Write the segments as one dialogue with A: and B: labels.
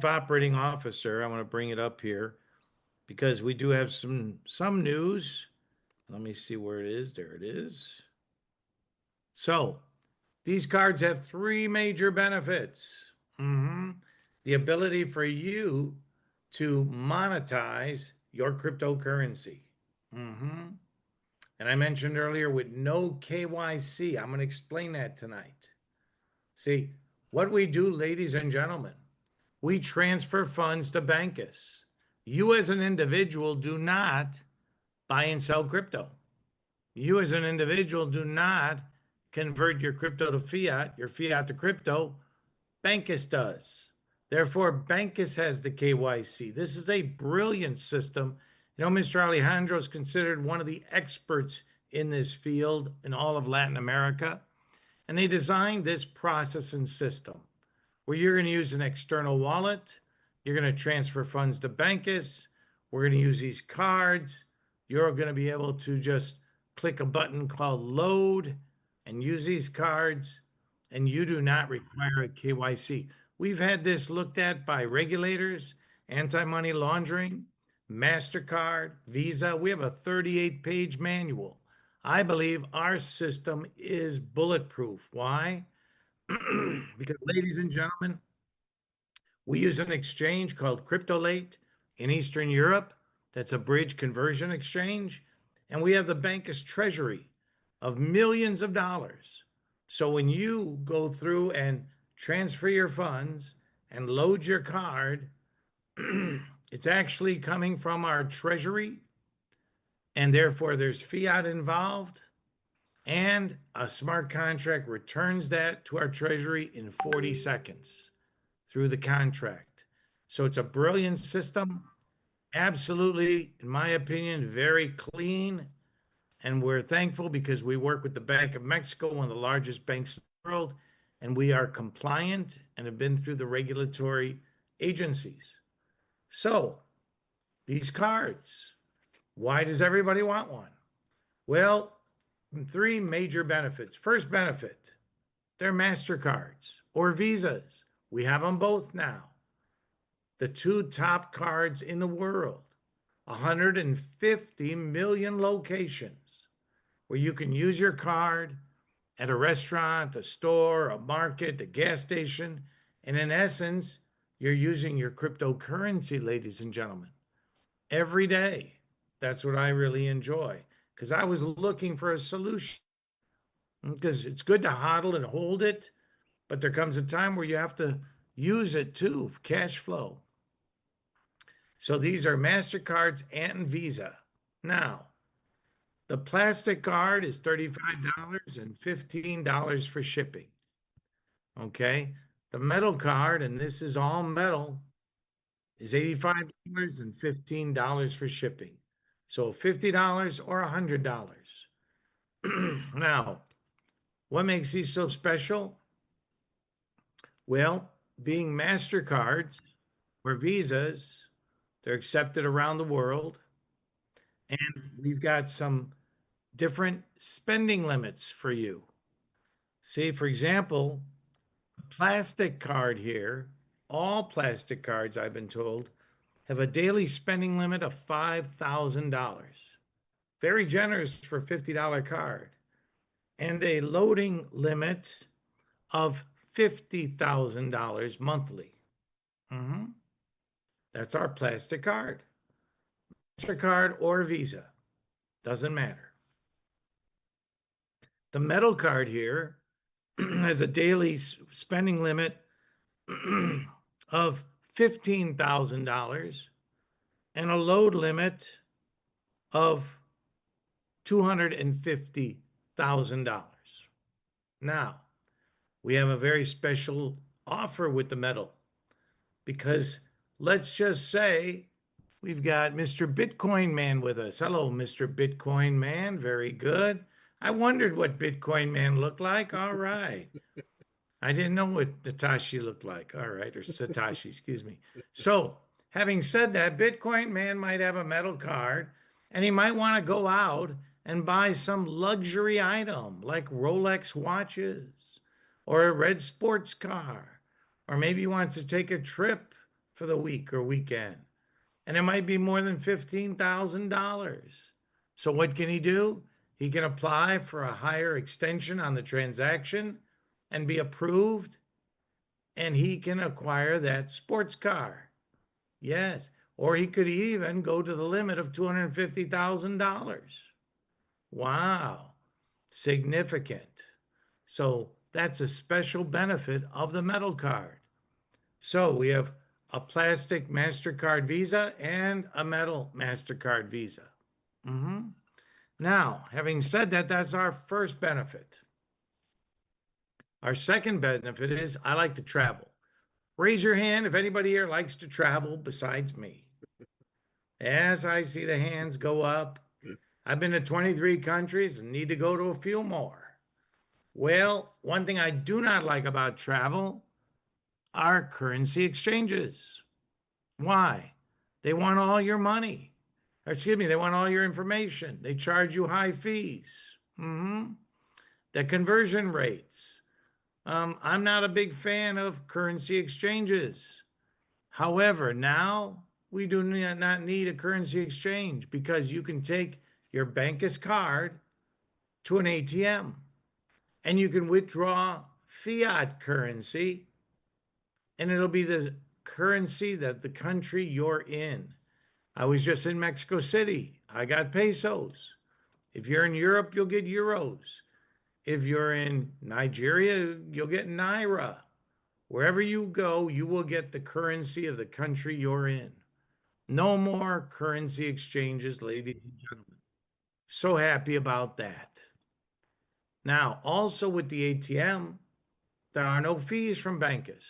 A: Operating Officer. I want to bring it up here because we do have some news. Let me see where it is. There it is. So these cards have three major benefits. The ability for you to monetize your cryptocurrency. And I mentioned earlier with no KYC. I'm going to explain that tonight. See, what we do, ladies and gentlemen, we transfer funds to Bancus. You as an individual do not buy and sell crypto. You as an individual do not convert your crypto to fiat, your fiat to crypto. Bancus does. Therefore, Bancus has the KYC. This is a brilliant system. Mr. Alejandro is considered one of the experts in this field in all of Latin America. And they designed this process and system where you're going to use an external wallet. You're going to transfer funds to Bancus. We're going to use these cards. You're going to be able to just click a button called load and use these cards, and you do not require a KYC. We've had this looked at by regulators, anti-money laundering, MasterCard, Visa. We have a 38-page manual. I believe our system is bulletproof. Why? Because, ladies and gentlemen, we use an exchange called Cryptolate in Eastern Europe. That's a bridge conversion exchange. And we have the Bancus treasury of millions of dollars. So when you go through and transfer your funds and load your card, it's actually coming from our treasury. And therefore, there's fiat involved. And a smart contract returns that to our treasury in 40 seconds through the contract. So it's a brilliant system. Absolutely, in my opinion, very clean. And we're thankful because we work with the Bank of Mexico, one of the largest banks in the world, and we are compliant and have been through the regulatory agencies. So these cards, why does everybody want one? Well, three major benefits. First benefit, they're MasterCards or Visas. We have them both now. The two top cards in the world, 150 million locations where you can use your card at a restaurant, a store, a market, a gas station. And in essence, you're using your cryptocurrency, ladies and gentlemen, every day. That's what I really enjoy because I was looking for a solution because it's good to hodl and hold it, but there comes a time where you have to use it too, cash flow. So these are MasterCards and Visa. Now, the plastic card is $35 and $15 for shipping. Okay. The metal card, and this is all metal, is $85 and $15 for shipping. So $50 or $100. Now, what makes these so special? Well, being MasterCards or Visas, they're accepted around the world. And we've got some different spending limits for you. See, for example, a plastic card here, all plastic cards, I've been told, have a daily spending limit of $5,000. Very generous for a $50 card. And a loading limit of $50,000 monthly. That's our plastic card. MasterCard or Visa, doesn't matter. The metal card here has a daily spending limit of $15,000 and a load limit of $250,000. Now, we have a very special offer with the metal because let's just say we've got Mr. Bitcoin Man with us. Hello, Mr. Bitcoin Man. Very good. I wondered what Bitcoin Man looked like. All right. I didn't know what Natashi looked like. All right. Or Satoshi, excuse me. So, having said that, Bitcoin Man might have a metal card and he might want to go out and buy some luxury item like Rolex watches or a red sports car. Or maybe he wants to take a trip for the week or weekend. And it might be more than $15,000. So what can he do? He can apply for a higher extension on the transaction and be approved, and he can acquire that sports car. Yes. Or he could even go to the limit of $250,000. Wow. Significant. So that's a special benefit of the metal card. So we have a plastic MasterCard Visa and a metal MasterCard Visa. Now, having said that, that's our first benefit. Our second benefit is I like to travel. Raise your hand if anybody here likes to travel besides me. As I see the hands go up, I've been to 23 countries and need to go to a few more. Well, one thing I do not like about travel are currency exchanges. Why? They want all your money. Or excuse me, they want all your information. They charge you high fees. The conversion rates. I'm not a big fan of currency exchanges. However, now we do not need a currency exchange because you can take your Bancus card to an ATM and you can withdraw fiat currency, and it'll be the currency that the country you're in. I was just in Mexico City. I got pesos. If you're in Europe, you'll get euros. If you're in Nigeria, you'll get naira. Wherever you go, you will get the currency of the country you're in. No more currency exchanges, ladies and gentlemen. So happy about that. Now, also with the ATM, there are no fees from Bancus.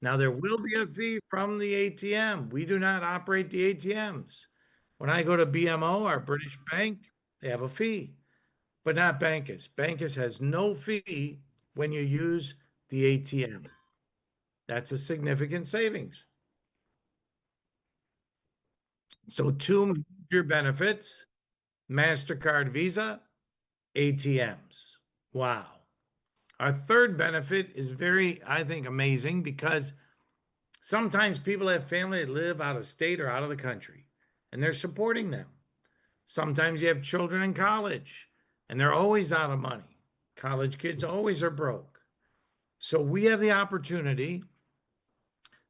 A: Now, there will be a fee from the ATM. We do not operate the ATMs. When I go to BMO, our British bank, they have a fee, but not Bancus. Bancus has no fee when you use the ATM. That's a significant savings. So two major benefits: MasterCard, Visa, ATMs. Wow. Our third benefit is very, I think, amazing because sometimes people have family that live out of state or out of the country, and they're supporting them. Sometimes you have children in college, and they're always out of money. College kids always are broke. So we have the opportunity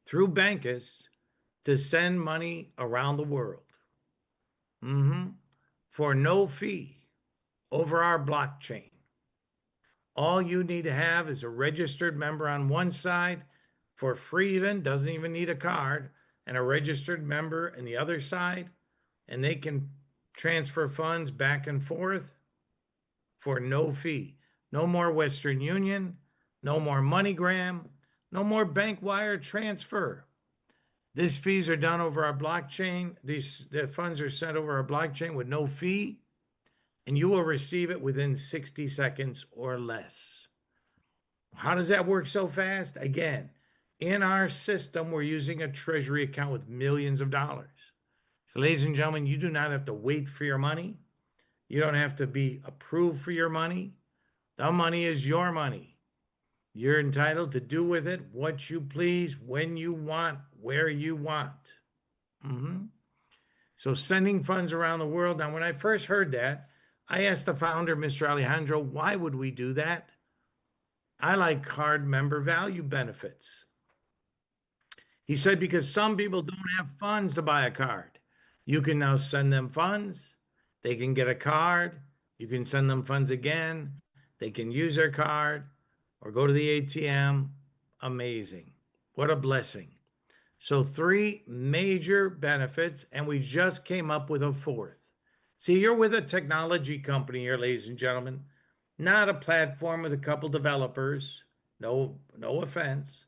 A: through Bancus to send money around the world for no fee over our blockchain. All you need to have is a registered member on one side for free, even doesn't even need a card, and a registered member on the other side, and they can transfer funds back and forth for no fee. No more Western Union, no more MoneyGram, no more bank wire transfer. These fees are done over our blockchain. The funds are sent over our blockchain with no fee, and you will receive it within 60 seconds or less. How does that work so fast? Again, in our system, we're using a treasury account with millions of dollars. So, ladies and gentlemen, you do not have to wait for your money. You don't have to be approved for your money. The money is your money. You're entitled to do with it what you please, when you want, where you want. So sending funds around the world. Now, when I first heard that, I asked the founder, Mr. Alejandro, why would we do that? I like card member value benefits. He said, because some people don't have funds to buy a card. You can now send them funds. They can get a card. You can send them funds again. They can use their card or go to the ATM. Amazing. What a blessing. So 3 major benefits, and we just came up with a 4th. See, you're with a technology company here, ladies and gentlemen, not a platform with a couple developers. No offense,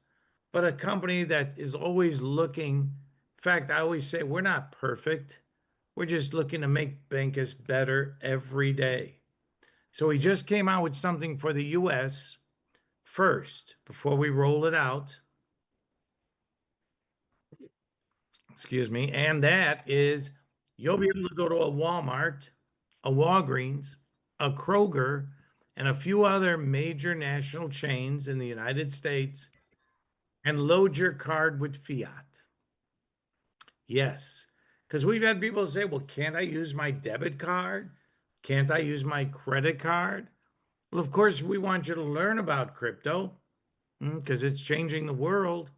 A: but a company that is always looking. In fact, I always say we're not perfect. We're just looking to make Bancus better every day. So we just came out with something for the US first before we roll it out. Excuse me. And that is, you'll be able to go to a Walmart, a Walgreens, a Kroger, and a few other major national chains in the United States and load your card with fiat. Yes, because we've had people say, well, can't I use my debit card? Can't I use my credit card? Well, of course, we want you to learn about crypto because it's changing the world.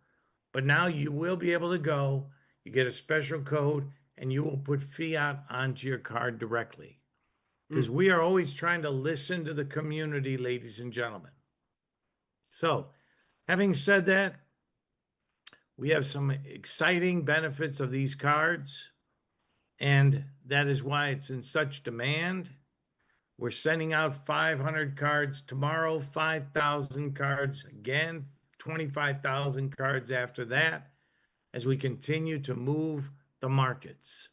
A: But now you will be able to go, you get a special code, and you will put fiat onto your card directly. Because we are always trying to listen to the community, ladies and gentlemen. So, having said that, we have some exciting benefits of these cards, and that is why it's in such demand. We're sending out 500 cards tomorrow, 5,000 cards again, 25,000 cards after that, as we continue to move the markets.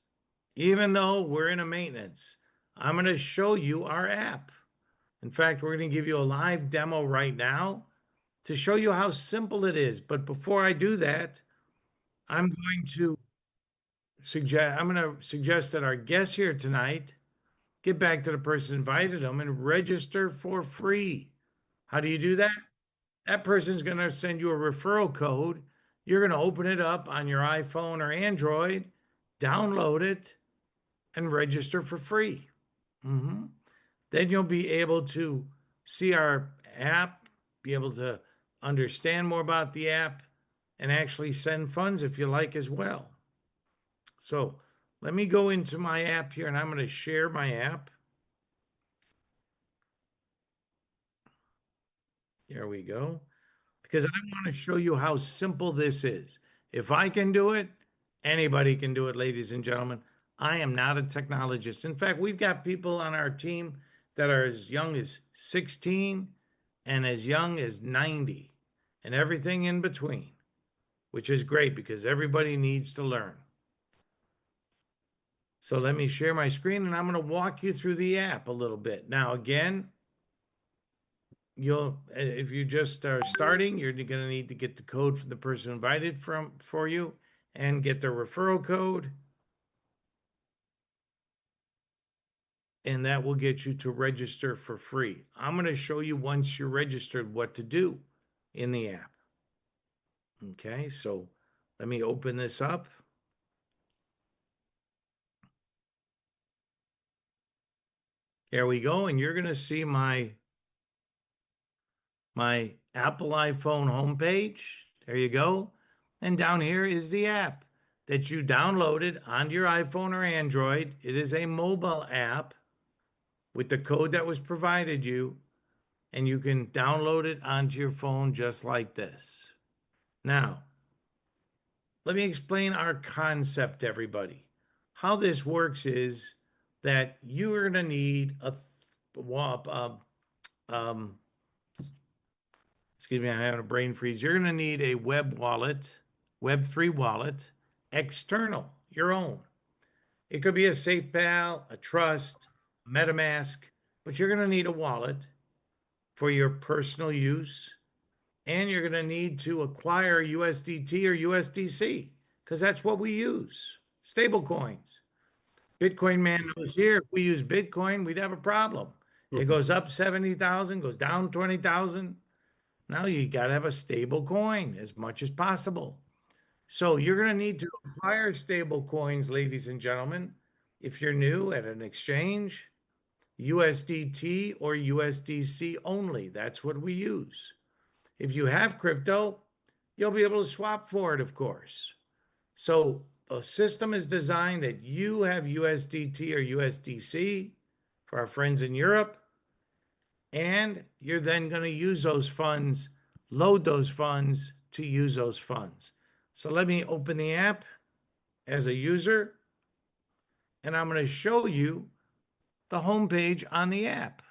A: Even though we're in a maintenance, I'm going to show you our app. In fact, we're going to give you a live demo right now to show you how simple it is. But before I do that, I'm going to suggest that our guests here tonight get back to the person who invited them and register for free. How do you do that? That person's going to send you a referral code. You're going to open it up on your iPhone or Android, download it, and register for free. Then you'll be able to see our app, be able to understand more about the app, and actually send funds if you like as well. So let me go into my app here, and I'm going to share my app. There we go. Because I want to show you how simple this is. If I can do it, anybody can do it, ladies and gentlemen. I am not a technologist. In fact, we've got people on our team that are as young as 16 and as young as 90 and everything in between, which is great because everybody needs to learn. So let me share my screen and I'm going to walk you through the app a little bit. Now, again, if you just are starting, you're going to need to get the code from the person invited for you and get their referral code. And that will get you to register for free. I'm going to show you once you're registered what to do in the app. Okay, so let me open this up. There we go. And you're going to see my Apple iPhone homepage. There you go. And down here is the app that you downloaded onto your iPhone or Android. It is a mobile app with the code that was provided you, and you can download it onto your phone just like this. Now, let me explain our concept to everybody. How this works is that you are going to need excuse me, I'm having a brain freeze. You're going to need a web wallet, Web3 wallet, external, your own. It could be a SafePal, a Trust, MetaMask, but you're going to need a wallet for your personal use. And you're going to need to acquire USDT or USDC because that's what we use, stable coins. Bitcoin man knows here, if we use Bitcoin, we'd have a problem. It goes up 70,000, goes down 20,000. Now you got to have a stable coin as much as possible. So you're going to need to acquire stable coins, ladies and gentlemen. If you're new at an exchange, USDT or USDC only. That's what we use. If you have crypto, you'll be able to swap for it, of course. So the system is designed that you have USDT or USDC for our friends in Europe, and you're then going to use those funds, load those funds to use those funds. So let me open the app as a user, and I'm going to show you the homepage on the app.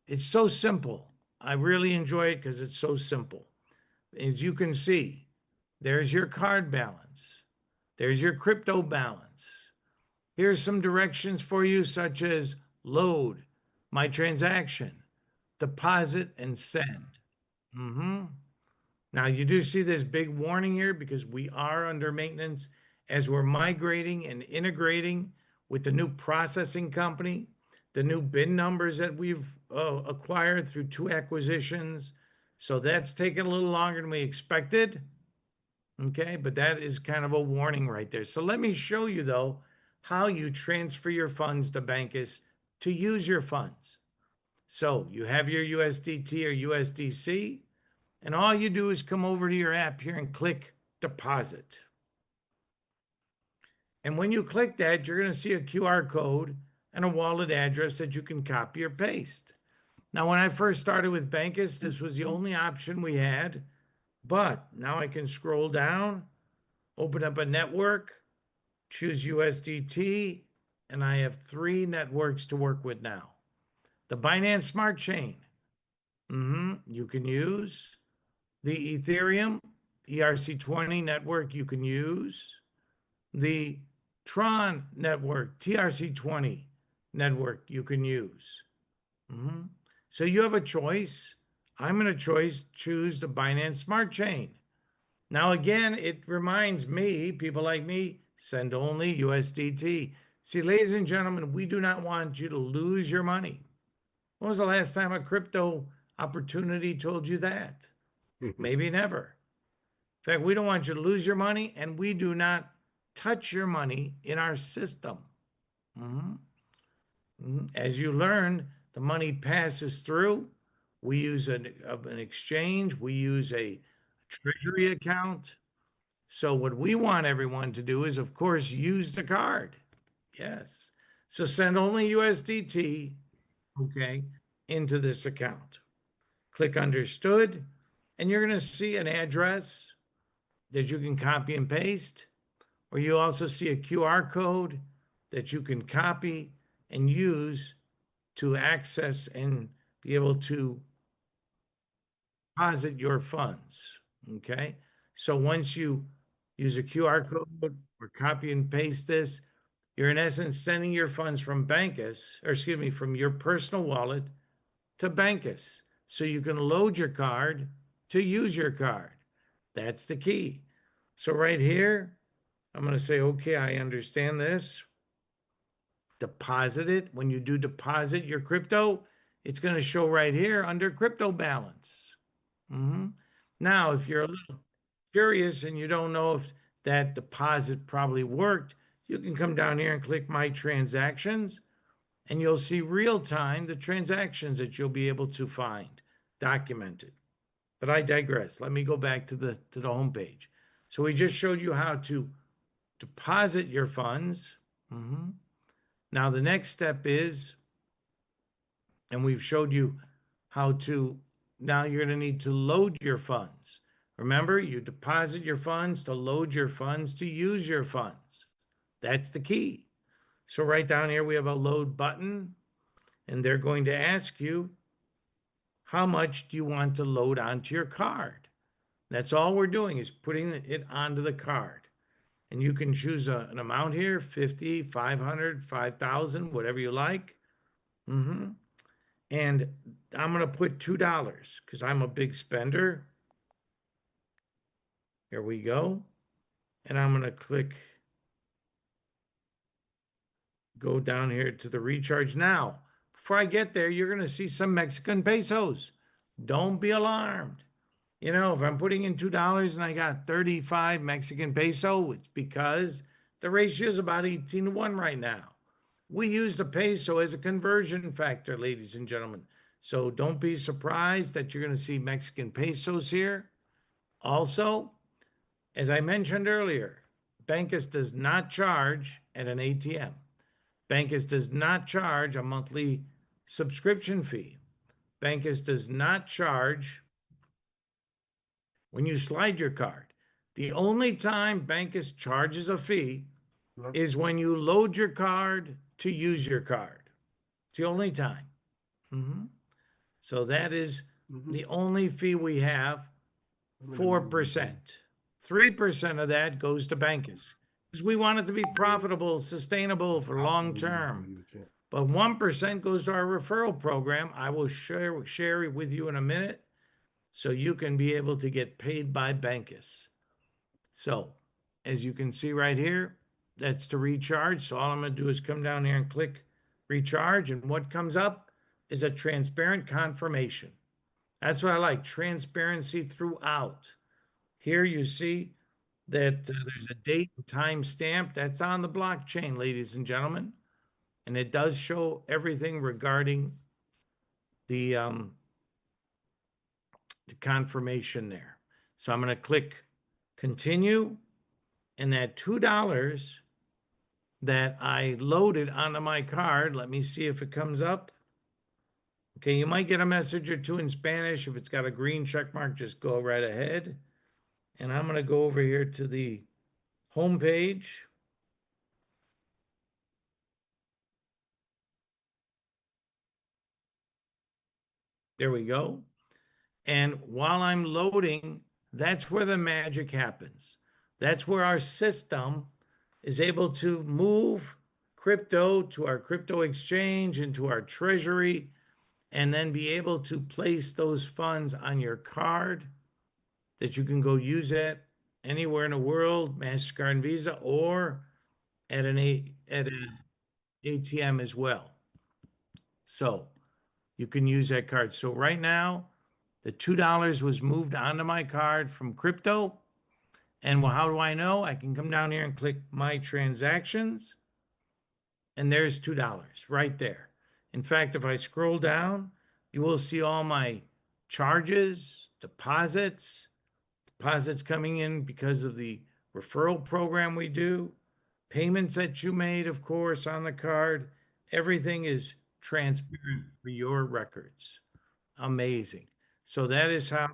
A: It's so simple. I really enjoy it because it's so simple. As you can see, there's your card balance. There's your crypto balance. Here's some directions for you, such as load, my transaction, deposit, and send. Now, you do see this big warning here because we are under maintenance as we're migrating and integrating with the new processing company, the new BIN numbers that we've acquired through 2 acquisitions. So that's taken a little longer than we expected. Okay, but that is kind of a warning right there. So let me show you though how you transfer your funds to Bancus to use your funds. So you have your USDT or USDC, and all you do is come over to your app here and click deposit. And when you click that, you're going to see a QR code and a wallet address that you can copy or paste. Now, when I first started with Bancus, this was the only option we had, but now I can scroll down, open up a network, choose USDT, and I have 3 networks to work with now. The Binance Smart Chain, you can use. The Ethereum ERC20 network, you can use. The Tron network, TRC20 network, you can use. So you have a choice. I'm going to choose the Binance Smart Chain. Now, again, it reminds me, people like me, send only USDT. See, ladies and gentlemen, we do not want you to lose your money. When was the last time a crypto opportunity told you that? Maybe never. In fact, we don't want you to lose your money, and we do not touch your money in our system. As you learn, the money passes through. We use an exchange. We use a treasury account. So what we want everyone to do is, of course, use the card. Yes. So send only USDT, okay, into this account. Click understood, and you're going to see an address that you can copy and paste, or you also see a QR code that you can copy and use to access and be able to deposit your funds. Okay. So once you use a QR code or copy and paste this, you're in essence sending your funds from Bancus, or excuse me, from your personal wallet to Bancus. So you can load your card to use your card. That's the key. So right here, I'm going to say, okay, I understand this. Deposit it. When you do deposit your crypto, it's going to show right here under crypto balance. Now, if you're a little curious and you don't know if that deposit probably worked, you can come down here and click My Transactions, and you'll see real time the transactions that you'll be able to find documented. But I digress. Let me go back to the home page. So we just showed you how to deposit your funds. Now the next step is, and we've showed you how to, now you're going to need to load your funds. Remember, you deposit your funds to load your funds to use your funds. That's the key. So right down here, we have a load button, and they're going to ask you, how much do you want to load onto your card? That's all we're doing is putting it onto the card. And you can choose an amount here, 50, 500, 5,000, whatever you like. And I'm going to put $2 because I'm a big spender. Here we go. And I'm going to click, go down here to the recharge. Now, before I get there, you're going to see some Mexican pesos. Don't be alarmed. You know, if I'm putting in $2 and I got 35 Mexican peso, it's because the ratio is about 18-1 right now. We use the peso as a conversion factor, ladies and gentlemen. So don't be surprised that you're going to see Mexican pesos here. Also, as I mentioned earlier, Bancus does not charge at an ATM. Bancus does not charge a monthly subscription fee. Bancus does not charge when you slide your card. The only time Bancus charges a fee is when you load your card to use your card. It's the only time. So that is the only fee we have, 4%. 3% of that goes to Bancus because we want it to be profitable, sustainable for long term. But 1% goes to our referral program. I will share it with you in a minute so you can be able to get paid by Bancus. So as you can see right here, that's to recharge. So all I'm going to do is come down here and click recharge. And what comes up is a transparent confirmation. That's what I like, transparency throughout. Here you see that there's a date and time stamp that's on the blockchain, ladies and gentlemen. And it does show everything regarding the, the confirmation there. So I'm going to click continue, and that $2 that I loaded onto my card, let me see if it comes up. Okay, you might get a message or two in Spanish. If it's got a green check mark, just go right ahead. And I'm going to go over here to the home page. There we go. And while I'm loading, that's where the magic happens. That's where our system is able to move crypto to our crypto exchange, into our treasury, and then be able to place those funds on your card that you can go use it anywhere in the world, MasterCard and Visa, or at an ATM as well. So you can use that card. So right now, the $2 was moved onto my card from crypto. And well, how do I know? I can come down here and click my transactions, and there's $2 right there. In fact, if I scroll down, you will see all my charges, deposits coming in because of the referral program we do, payments that you made, of course, on the card. Everything is transparent for your records. Amazing. So that is how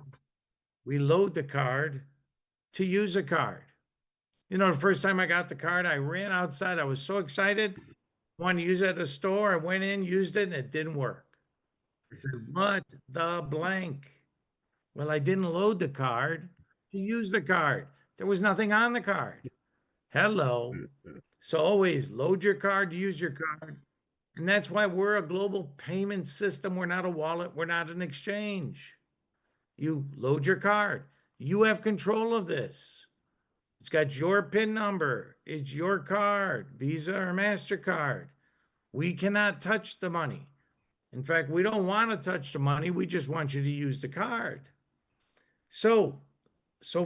A: we load the card to use a card. You know, the first time I got the card, I ran outside. I was so excited. Wanted to use it at a store. I went in, used it, and it didn't work. I said, what the blank? Well, I didn't load the card to use the card. There was nothing on the card. Hello. So always load your card to use your card. And that's why we're a global payment system. We're not a wallet. We're not an exchange. You load your card. You have control of this. It's got your PIN number. It's your card, Visa or MasterCard. We cannot touch the money. In fact, we don't want to touch the money. We just want you to use the card. So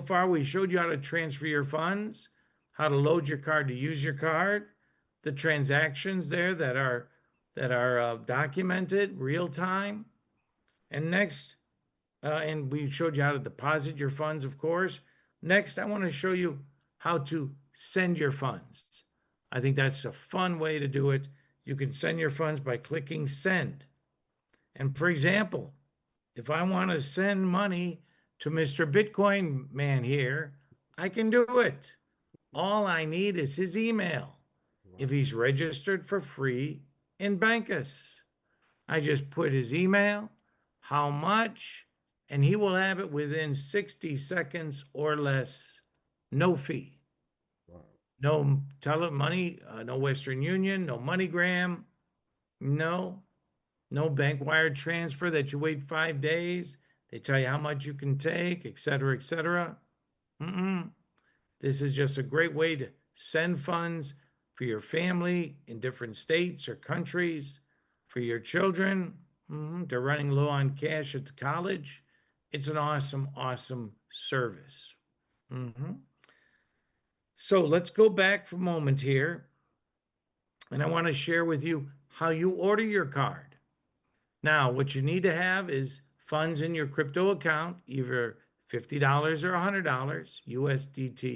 A: far we showed you how to transfer your funds, how to load your card to use your card, the transactions there that are documented real time. And next, and we showed you how to deposit your funds, of course. Next, I want to show you how to send your funds. I think that's a fun way to do it. You can send your funds by clicking send. And for example, if I want to send money to Mr. Bitcoin Man here, I can do it. All I need is his email. If he's registered for free in Bancus, I just put his email, how much, and he will have it within 60 seconds or less, no fee. No money, no Western Union, no MoneyGram, no bank wire transfer that you wait 5 days. They tell you how much you can take, et cetera, et cetera. This is just a great way to send funds for your family in different states or countries, for your children. They're running low on cash at the college. It's an awesome, awesome service. So let's go back for a moment here. And I want to share with you how you order your card. Now, what you need to have is funds in your crypto account, either $50 or $100 USDT.